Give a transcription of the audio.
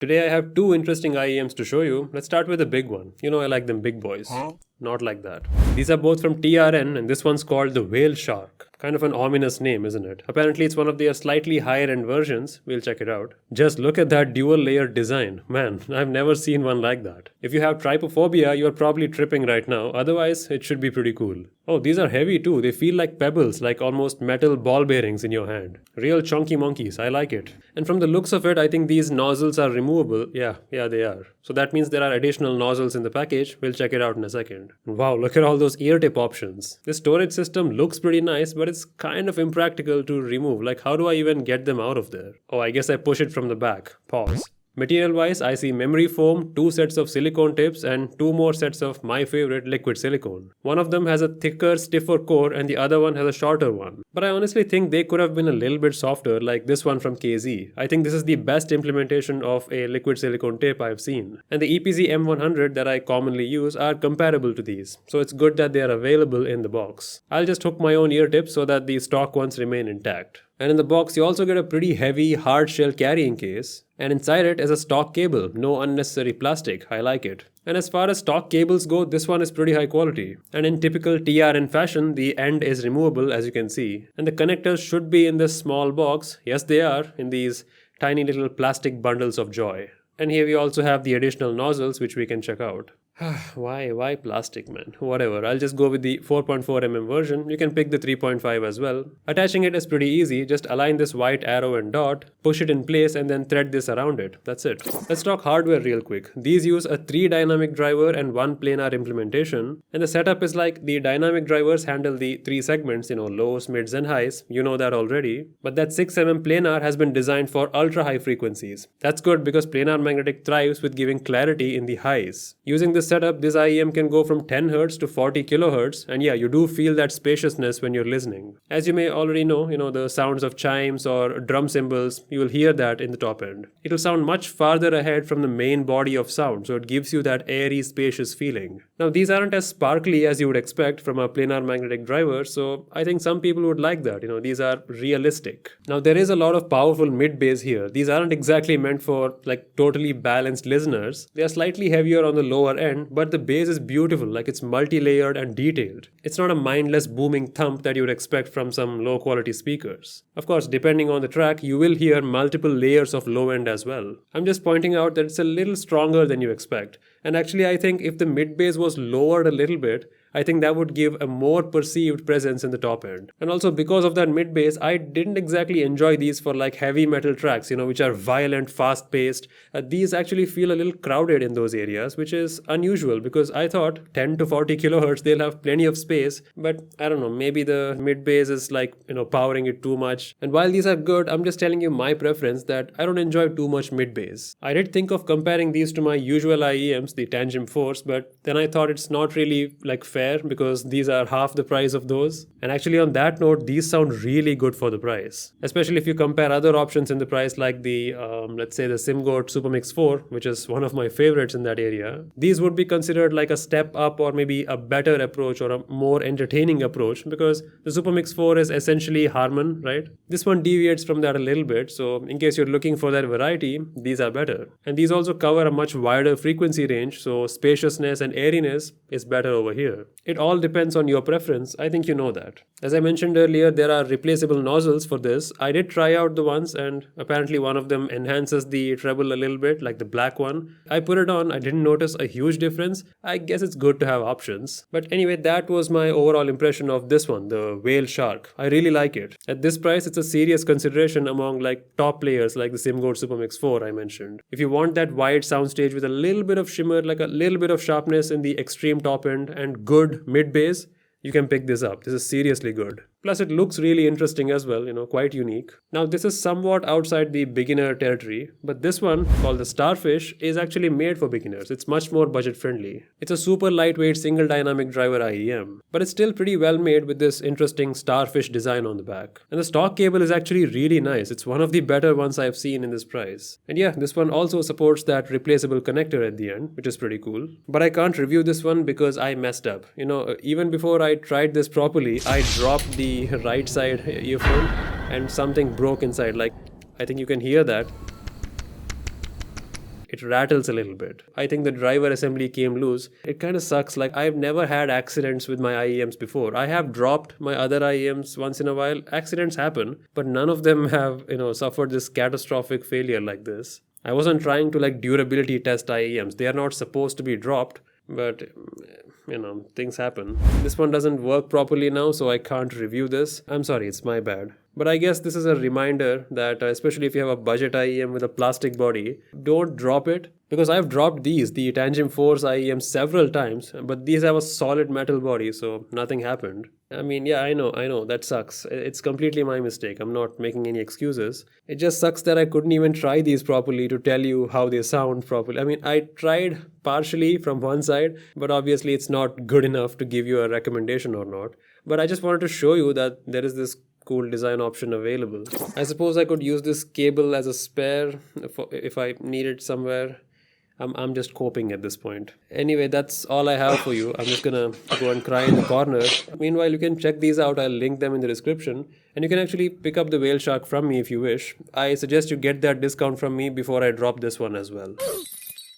Today I have two interesting IEMs to show you. Let's start with the big one. You know I like them big boys. Not like that. These are both from TRN and this one's called the WhaleShark. Kind of an ominous name, isn't it? Apparently it's one of their slightly higher end versions. We'll check it out. Just look at that dual layer design. Man, I've never seen one like that. If you have trypophobia, you're probably tripping right now. Otherwise, it should be pretty cool. Oh, these are heavy too. They feel like pebbles, like almost metal ball bearings in your hand. Real chunky monkeys. I like it. And from the looks of it, I think these nozzles are removable. Yeah, they are. So that means there are additional nozzles in the package. We'll check it out in a second. Wow, look at all those ear tip options. This storage system looks pretty nice, but it's kind of impractical to remove. Like, how do I even get them out of there? Oh, I guess I push it from the back. Pause. Material wise, I see memory foam, 2 sets of silicone tips, and 2 more sets of my favorite liquid silicone. One of them has a thicker, stiffer core, and the other one has a shorter one. But I honestly think they could have been a little bit softer, like this one from KZ. I think this is the best implementation of a liquid silicone tip I've seen. And the EPZ M100 that I commonly use are comparable to these, so it's good that they are available in the box. I'll just hook my own ear tips so that the stock ones remain intact. And in the box, you also get a pretty heavy, hard shell carrying case. And inside it is a stock cable, no unnecessary plastic. I like it. And as far as stock cables go, this one is pretty high quality. And in typical TRN fashion, the end is removable as you can see. And the connectors should be in this small box. Yes, they are, in these tiny little plastic bundles of joy. And here we also have the additional nozzles which we can check out. Why plastic, man? Whatever, I'll just go with the 4.4mm version. You can pick the 3.5 as well. Attaching it is pretty easy. Just align this white arrow and dot, push it in place and then thread this around it. That's it. Let's talk hardware real quick. These use a 3 dynamic driver and 1 planar implementation. And the setup is like the dynamic drivers handle the 3 segments, lows, mids and highs. You know that already. But that 6mm planar has been designed for ultra high frequencies. That's good because planar magnetic thrives with giving clarity in the highs. Using this setup, this IEM can go from 10 Hz to 40 kHz, and yeah, you do feel that spaciousness when you're listening. As you may already know, the sounds of chimes or drum cymbals, you will hear that in the top end. It will sound much farther ahead from the main body of sound, so it gives you that airy, spacious feeling. Now, these aren't as sparkly as you would expect from a planar magnetic driver, so I think some people would like that. These are realistic. Now, there is a lot of powerful mid bass here. These aren't exactly meant for like totally balanced listeners. They are slightly heavier on the lower end, but the bass is beautiful, like it's multi-layered and detailed. It's not a mindless booming thump that you would expect from some low-quality speakers. Of course, depending on the track, you will hear multiple layers of low end as well. I'm just pointing out that it's a little stronger than you expect. And actually, I think if the mid-bass was lowered a little bit, I think that would give a more perceived presence in the top end. And also because of that mid-bass, I didn't exactly enjoy these for like heavy metal tracks, which are violent, fast-paced. These actually feel a little crowded in those areas, which is unusual because I thought 10 to 40 kHz, they'll have plenty of space. But I don't know, maybe the mid-bass is like, powering it too much. And while these are good, I'm just telling you my preference that I don't enjoy too much mid-bass. I did think of comparing these to my usual IEMs, the Tangent Force, but then I thought it's not really like fair because these are half the price of those. And actually on that note, these sound really good for the price. Especially if you compare other options in the price like the, let's say the SimGoat Supermix 4, which is one of my favorites in that area. These would be considered like a step up or maybe a better approach or a more entertaining approach because the Supermix 4 is essentially Harman, right? This one deviates from that a little bit, so in case you're looking for that variety, these are better. And these also cover a much wider frequency range, so spaciousness and airiness is better over here. It all depends on your preference. I think you know that. As I mentioned earlier, there are replaceable nozzles for this. I did try out the ones and apparently one of them enhances the treble a little bit, like the black one. I put it on, I didn't notice a huge difference. I guess it's good to have options. But anyway, that was my overall impression of this one, the WhaleShark. I really like it. At this price, it's a serious consideration among like top players like the SimGoat Supermix 4 I mentioned. If you want that wide soundstage with a little bit of shimmer, like a little bit of sharpness in the extreme top end and good mid-bass, you can pick this up. This is seriously good. Plus it looks really interesting as well, quite unique. Now this is somewhat outside the beginner territory, but this one, called the Starfish, is actually made for beginners. It's much more budget friendly. It's a super lightweight single dynamic driver IEM, but it's still pretty well made with this interesting Starfish design on the back. And the stock cable is actually really nice. It's one of the better ones I've seen in this price. And yeah, this one also supports that replaceable connector at the end, which is pretty cool. But I can't review this one because I messed up. Even before I tried this properly, I dropped the right side earphone and something broke inside. Like, I think you can hear that. it rattles a little bit. I think the driver assembly came loose. It kind of sucks. Like, I've never had accidents with my IEMs before. I have dropped my other IEMs once in a while. Accidents happen, but none of them have, suffered this catastrophic failure like this. I wasn't trying to like durability test IEMs. They are not supposed to be dropped, but things happen. This one doesn't work properly now, so I can't review this. I'm sorry, it's my bad. But I guess this is a reminder that especially if you have a budget IEM with a plastic body, don't drop it. Because I've dropped these, the Tangent Force IEM, several times, but these have a solid metal body, so nothing happened. I mean, yeah, I know, that sucks. It's completely my mistake. I'm not making any excuses. It just sucks that I couldn't even try these properly to tell you how they sound properly. I mean, I tried partially from one side, but obviously it's not good enough to give you a recommendation or not. But I just wanted to show you that there is this cool design option available. I suppose I could use this cable as a spare if I need it somewhere. I'm just coping at this point. Anyway, that's all I have for you. I'm just gonna go and cry in the corner. Meanwhile, you can check these out. I'll link them in the description. And you can actually pick up the WhaleShark from me if you wish. I suggest you get that discount from me before I drop this one as well.